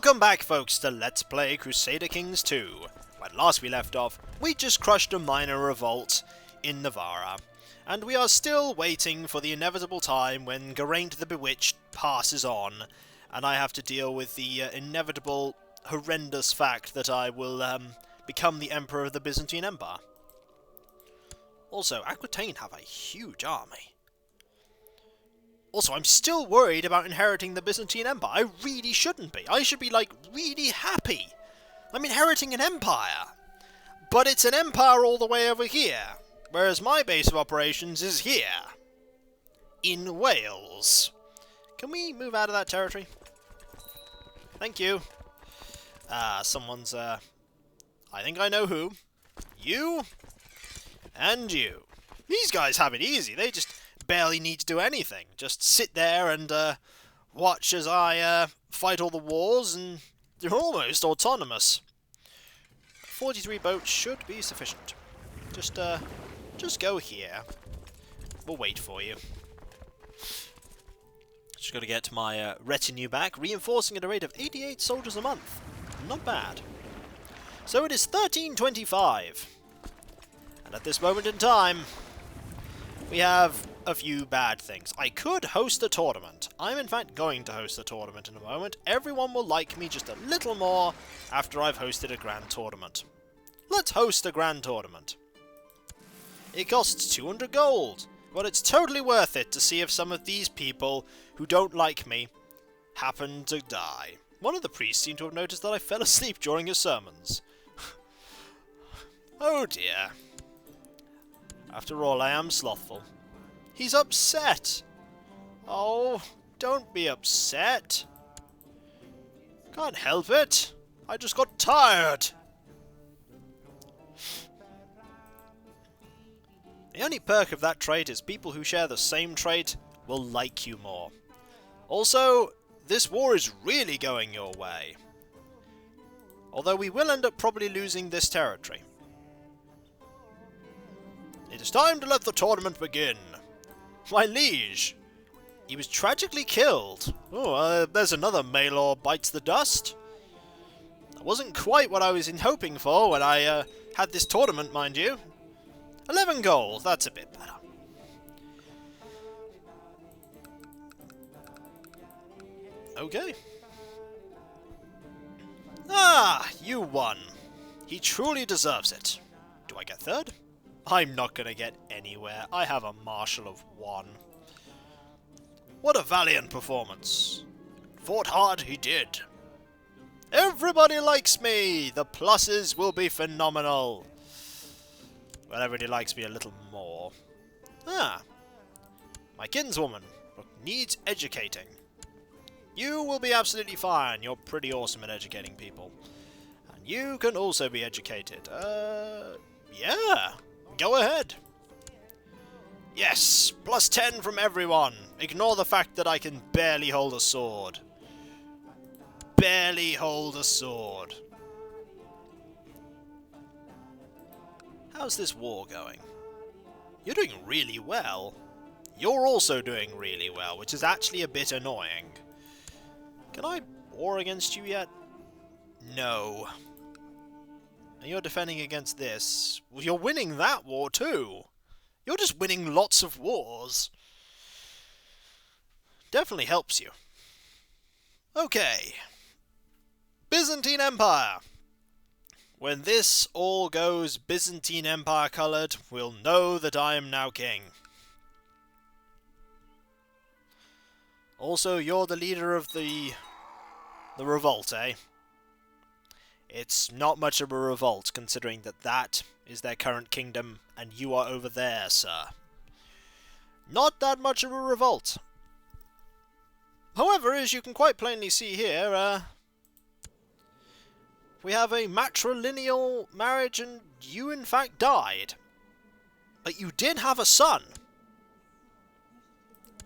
Welcome back, folks, to Let's Play Crusader Kings 2. When last we left off, we just crushed a minor revolt in Navarra, and we are still waiting for the inevitable time when Geraint the Bewitched passes on, and I have to deal with the inevitable, horrendous fact that I will become the Emperor of the Byzantine Empire. Also, Aquitaine have a huge army. Also, I'm still worried about inheriting the Byzantine Empire. I really shouldn't be. I should be, like, really happy. I'm inheriting an empire. But it's an empire all the way over here. Whereas my base of operations is here. In Wales. Can we move out of that territory? Thank you. Someone's, I think I know who. You. And you. These guys have it easy. They just barely need to do anything. Just sit there and watch as I fight all the wars, and they're almost autonomous. 43 boats should be sufficient. Just go here. We'll wait for you. Just got to get my retinue back, reinforcing at a rate of 88 soldiers a month. Not bad. So it is 1325. And at this moment in time, we have a few bad things. I could host a tournament. I'm in fact going to host a tournament in a moment. Everyone will like me just a little more after I've hosted a grand tournament. Let's host a grand tournament. It costs 200 gold, but it's totally worth it to see if some of these people who don't like me happen to die. One of the priests seemed to have noticed that I fell asleep during his sermons. Oh dear. After all, I am slothful. He's upset. Oh, don't be upset. Can't help it. I just got tired. The only perk of that trait is people who share the same trait will like you more. Also, this war is really going your way. Although we will end up probably losing this territory. It is time to let the tournament begin. My liege! He was tragically killed. Oh, there's another Maelor bites the dust. That wasn't quite what I was hoping for when I had this tournament, mind you. 11 gold, that's a bit better. Okay. Ah, you won. He truly deserves it. Do I get third? I'm not going to get anywhere. I have a marshal of 1. What a valiant performance. Fought hard, he did. Everybody likes me. The pluses will be phenomenal. Well, everybody likes me a little more. Ah. My kinswoman needs educating. You will be absolutely fine. You're pretty awesome at educating people. And you can also be educated. Yeah. Go ahead. Yes, plus 10 from everyone. Ignore the fact that I can barely hold a sword. Barely hold a sword. How's this war going? You're doing really well. You're also doing really well, which is actually a bit annoying. Can I war against you yet? No. And you're defending against this. Well, you're winning that war too. You're just winning lots of wars. Definitely helps you. Okay. Byzantine Empire. When this all goes Byzantine Empire coloured, we'll know that I am now king. Also, you're the leader of the revolt, eh? It's not much of a revolt, considering that that is their current kingdom, and you are over there, sir. Not that much of a revolt. However, as you can quite plainly see here, we have a matrilineal marriage, and you in fact died. But you did have a son.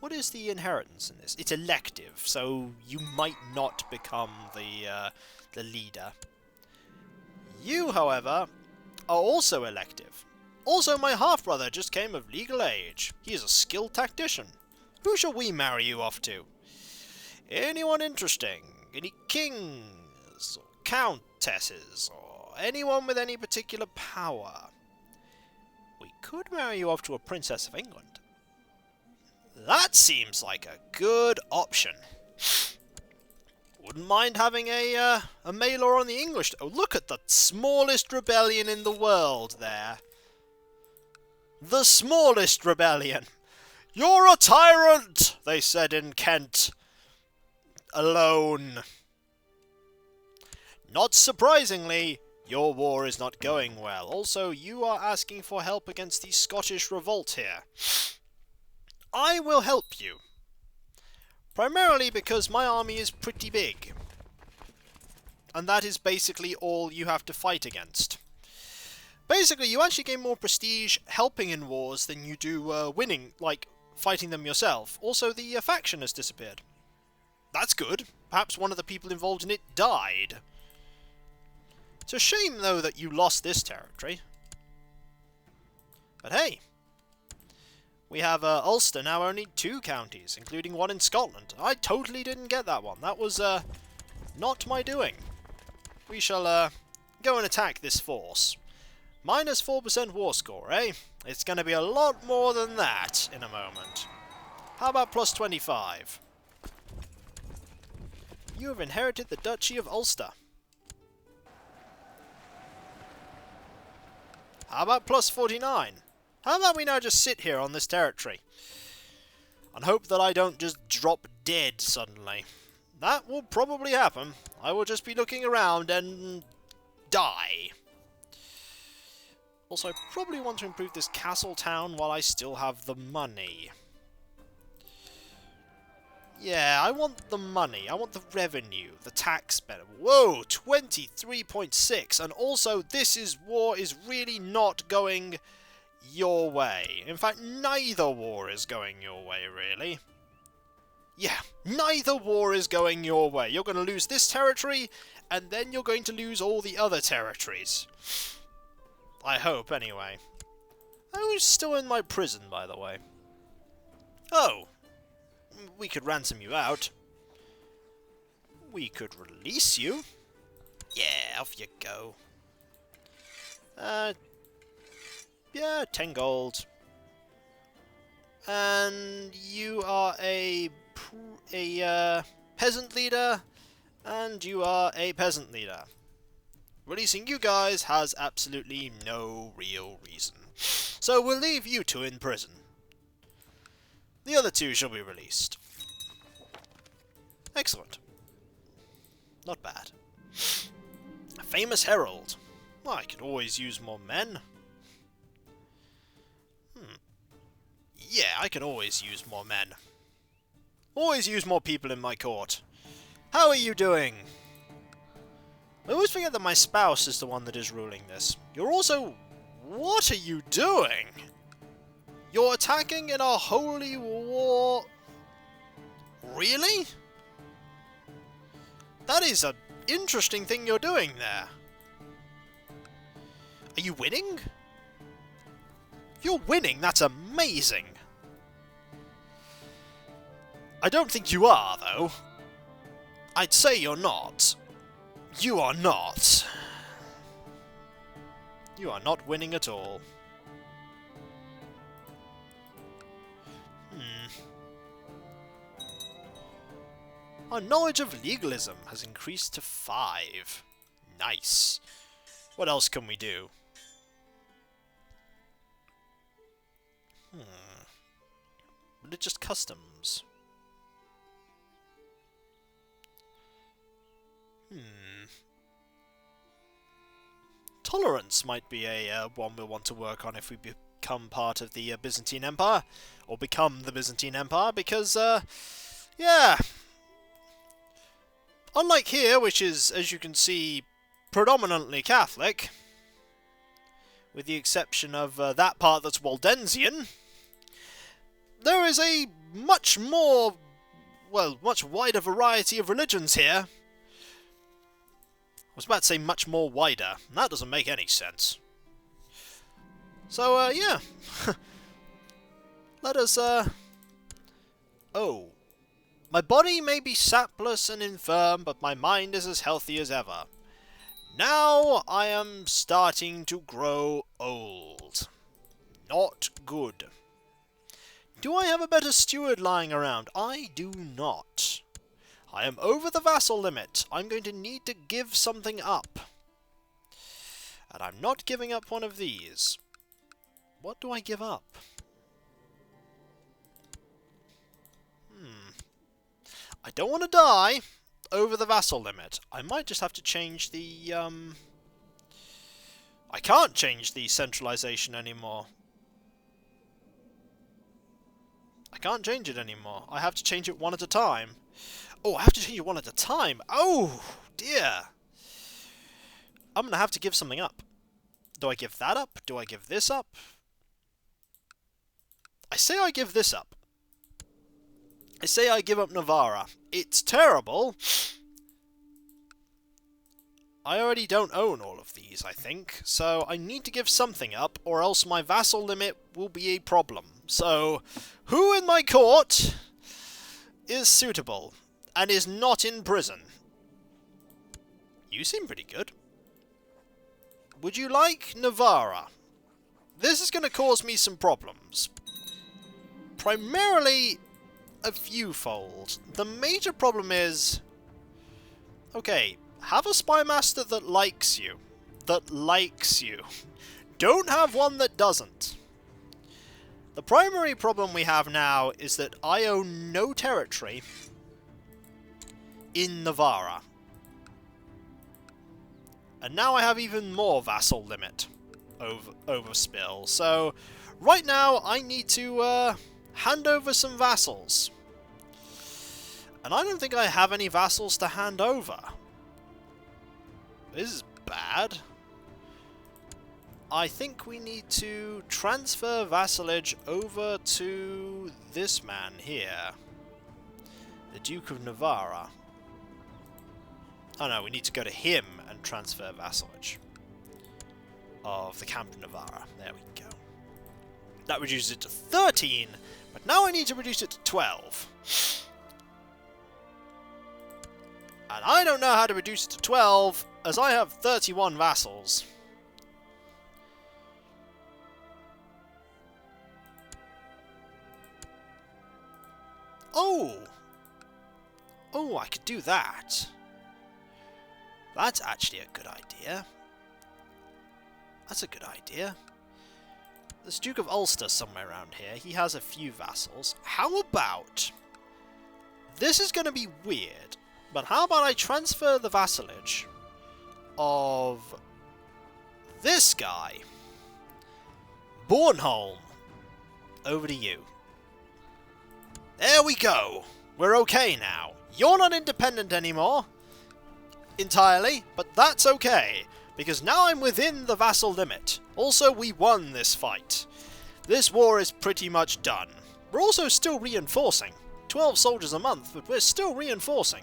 What is the inheritance in this? It's elective, so you might not become the leader. You, however, are also elective. Also, my half-brother just came of legal age. He is a skilled tactician. Who shall we marry you off to? Anyone interesting? Any kings, or countesses, or anyone with any particular power? We could marry you off to a princess of England. That seems like a good option. Wouldn't mind having a mailor on the English. Oh, look at the smallest rebellion in the world there. The smallest rebellion. You're a tyrant, they said in Kent. Alone. Not surprisingly, your war is not going well. Also, you are asking for help against the Scottish revolt here. I will help you. Primarily because my army is pretty big. And that is basically all you have to fight against. Basically, you actually gain more prestige helping in wars than you do winning, like fighting them yourself. Also, the faction has disappeared. That's good. Perhaps one of the people involved in it died. It's a shame, though, that you lost this territory. But hey, we have Ulster now only 2 counties, including one in Scotland. I totally didn't get that one. That was not my doing. We shall go and attack this force. Minus 4% war score, eh? It's going to be a lot more than that in a moment. How about plus 25? You have inherited the Duchy of Ulster. How about plus 49? How about we now just sit here on this territory and hope that I don't just drop dead suddenly? That will probably happen. I will just be looking around and die. Also, I probably want to improve this castle town while I still have the money. Yeah, I want the money. I want the revenue, the tax benefit. Whoa, 23.6. And also, this war is really not going your way. In fact, neither war is going your way, really. Yeah, neither war is going your way. You're going to lose this territory, and then you're going to lose all the other territories. I hope, anyway. Who's still in my prison, by the way? Oh, we could ransom you out. We could release you. Yeah, off you go. Yeah, 10 gold. And you are a peasant leader, and you are a peasant leader. Releasing you guys has absolutely no real reason. So we'll leave you 2 in prison. The other 2 shall be released. Excellent. Not bad. A famous herald. Well, I could always use more men. Yeah, I can always use more men. Always use more people in my court. How are you doing? I always forget that my spouse is the one that is ruling this. You're also... What are you doing? You're attacking in a holy war... Really? That is an interesting thing you're doing there. Are you winning? If you're winning, that's amazing. I don't think you are, though. I'd say you're not. You are not. You are not winning at all. Our knowledge of legalism has increased to 5. Nice. What else can we do? Religious customs. Tolerance might be a one we'll want to work on if we become part of the Byzantine Empire, or become the Byzantine Empire, because, yeah. Unlike here, which is, as you can see, predominantly Catholic, with the exception of that part that's Waldensian, there is a much more, well, much wider variety of religions here. I was about to say much more wider, and that doesn't make any sense. So, yeah. Let us, oh. My body may be sapless and infirm, but my mind is as healthy as ever. Now I am starting to grow old. Not good. Do I have a better steward lying around? I do not. I am over the vassal limit. I'm going to need to give something up. And I'm not giving up one of these. What do I give up? I don't want to die over the vassal limit. I might just have to change the, I can't change the centralization anymore. I can't change it anymore. I have to change it one at a time. Oh, I have to change it one at a time. Oh, dear. I'm going to have to give something up. Do I give that up? Do I give this up? I say I give this up. I say I give up Navarra. It's terrible. I already don't own all of these, I think. So I need to give something up, or else my vassal limit will be a problem. So, who in my court is suitable and is not in prison? You seem pretty good. Would you like Navarra? This is going to cause me some problems. Primarily a fewfold. The major problem is... Okay, have a spy master that likes you. That likes you. Don't have one that doesn't. The primary problem we have now is that I own no territory in Navarra. And now I have even more vassal limit overspill. So, right now I need to hand over some vassals. And I don't think I have any vassals to hand over. This is bad. I think we need to transfer vassalage over to this man here. The Duke of Navarra. Oh no, we need to go to him and transfer vassalage of the Camp of Navarra. There we go. That reduces it to 13, but now I need to reduce it to 12. And I don't know how to reduce it to 12, as I have 31 vassals. Oh! Oh, I could do that. That's actually a good idea. That's a good idea. There's Duke of Ulster somewhere around here. He has a few vassals. How about... This is going to be weird, but how about I transfer the vassalage of this guy, Bornholm, over to you. There we go. We're okay now. You're not independent anymore. Entirely, but that's okay, because now I'm within the vassal limit. Also, we won this fight. This war is pretty much done. We're also still reinforcing. 12 soldiers a month, but we're still reinforcing.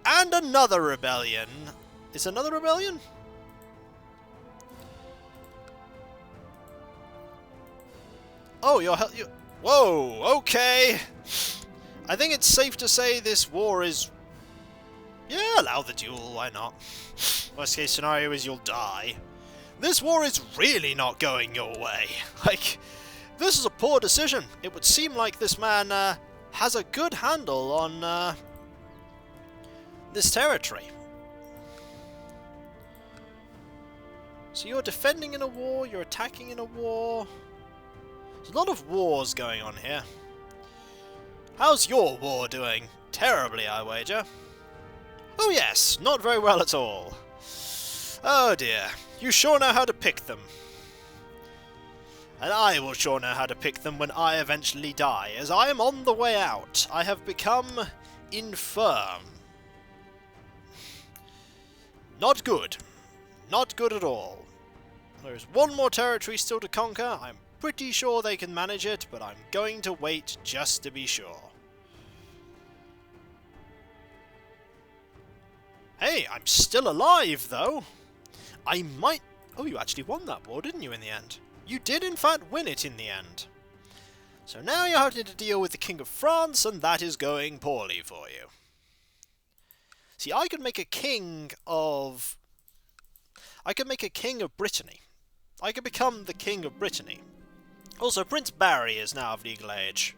And another rebellion. Is another rebellion? Oh, you're... Whoa, okay. I think it's safe to say this war is... Yeah, allow the duel, why not? Worst case scenario is you'll die. This war is really not going your way. Like, this is a poor decision. It would seem like this man has a good handle on this territory. So you're defending in a war, you're attacking in a war. There's a lot of wars going on here. How's your war doing? Terribly, I wager. Oh yes, not very well at all. Oh dear, you sure know how to pick them. And I will sure know how to pick them when I eventually die, as I am on the way out. I have become infirm. Not good. Not good at all. There is one more territory still to conquer. I'm pretty sure they can manage it, but I'm going to wait just to be sure. Hey, I'm still alive, though. I might... Oh, you actually won that war, didn't you, in the end? You did, in fact, win it in the end. So now you're having to deal with the King of France, and that is going poorly for you. See, I could make a king of Brittany. I could become the King of Brittany. Also, Prince Barry is now of legal age.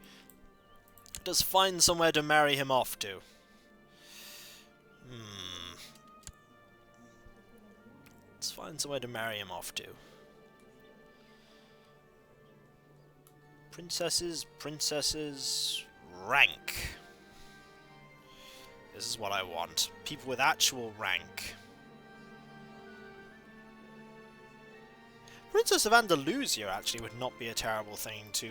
Just find somewhere to marry him off to. Let's find somewhere to marry him off to. Princesses, rank. This is what I want. People with actual rank. Princess of Andalusia actually would not be a terrible thing to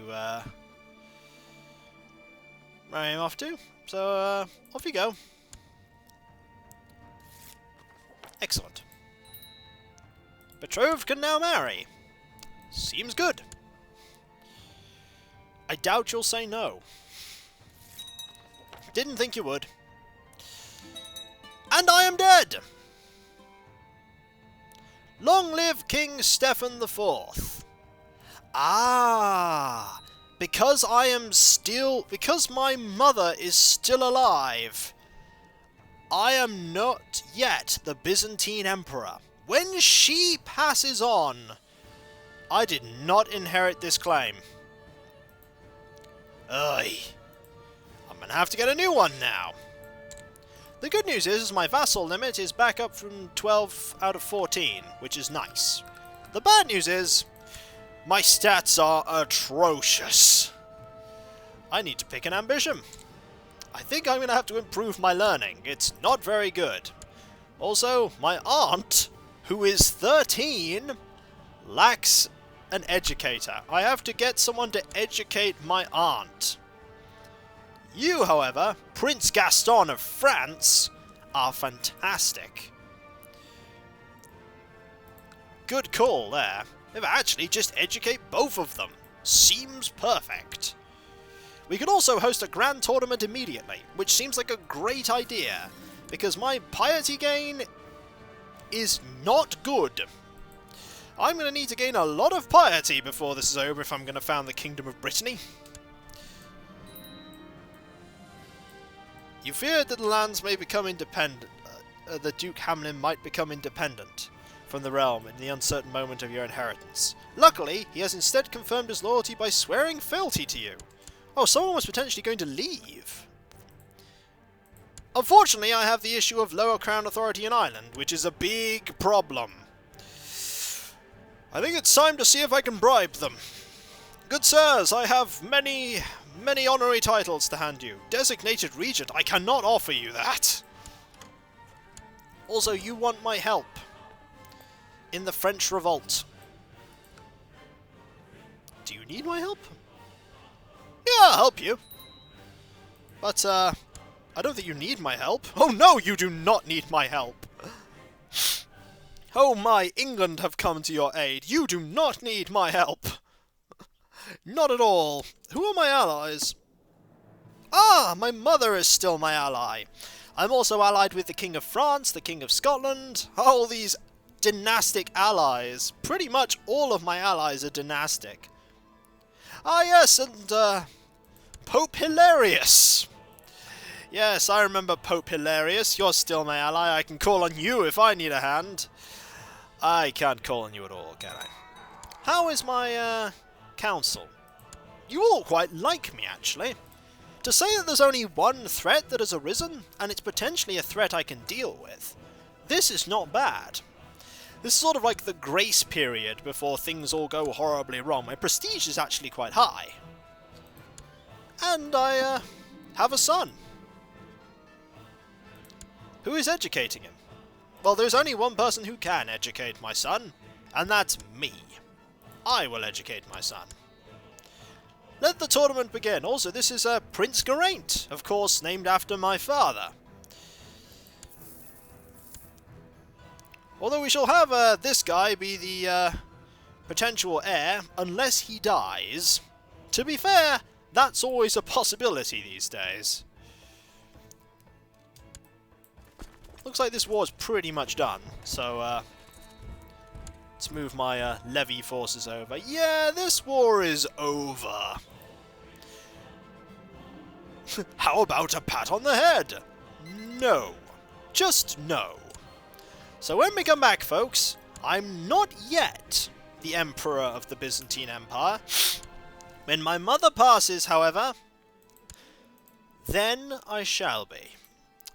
marry him off to. So, off you go. Excellent. Betrothed can now marry. Seems good. I doubt you'll say no. Didn't think you would. And I am dead! Long live King Stephen IV. Ah! Because my mother is still alive, I am not yet the Byzantine Emperor. When she passes on, I did not inherit this claim. Ugh. I'm gonna have to get a new one now. The good news is my vassal limit is back up from 12 out of 14, which is nice. The bad news is my stats are atrocious. I need to pick an ambition. I think I'm going to have to improve my learning. It's not very good. Also, my aunt, who is 13, lacks an educator. I have to get someone to educate my aunt. You, however, Prince Gaston of France, are fantastic. Good call there. If actually just educate both of them. Seems perfect. We could also host a grand tournament immediately, which seems like a great idea, because my piety gain is not good. I'm going to need to gain a lot of piety before this is over if I'm going to found the Kingdom of Brittany. You feared that the lands may become independent, that Duke Hamlin might become independent from the realm in the uncertain moment of your inheritance. Luckily, he has instead confirmed his loyalty by swearing fealty to you. Oh, someone was potentially going to leave. Unfortunately, I have the issue of lower crown authority in Ireland, which is a big problem. I think it's time to see if I can bribe them. Good sirs, I have many honorary titles to hand you. Designated Regent, I cannot offer you that. Also, you want my help in the French Revolt. Do you need my help? Yeah, I'll help you. But, I don't think you need my help. Oh no, you do not need my help. Oh my, England have come to your aid. You do not need my help. Not at all. Who are my allies? Ah, my mother is still my ally. I'm also allied with the King of France, the King of Scotland, all these dynastic allies. Pretty much all of my allies are dynastic. Ah yes, and Pope Hilarious. Yes, I remember Pope Hilarious. You're still my ally. I can call on you if I need a hand. I can't call on you at all, can I? How is my council? You all quite like me, actually. To say that there's only one threat that has arisen, and it's potentially a threat I can deal with, this is not bad. This is sort of like the grace period before things all go horribly wrong. My prestige is actually quite high. And I have a son. Who is educating him? Well, there's only one person who can educate my son, and that's me. I will educate my son. Let the tournament begin. Also, this is Prince Geraint, of course, named after my father. Although we shall have this guy be the potential heir, unless he dies. To be fair, that's always a possibility these days. Looks like this war's pretty much done, so let's move my levy forces over. Yeah, this war is over. How about a pat on the head? No. Just no. So when we come back, folks, I'm not yet the Emperor of the Byzantine Empire. When my mother passes, however, then I shall be.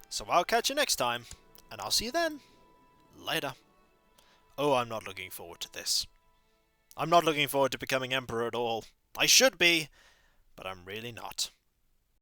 So I'll catch you next time, and I'll see you then. Later. Oh, I'm not looking forward to this. I'm not looking forward to becoming Emperor at all. I should be, but I'm really not.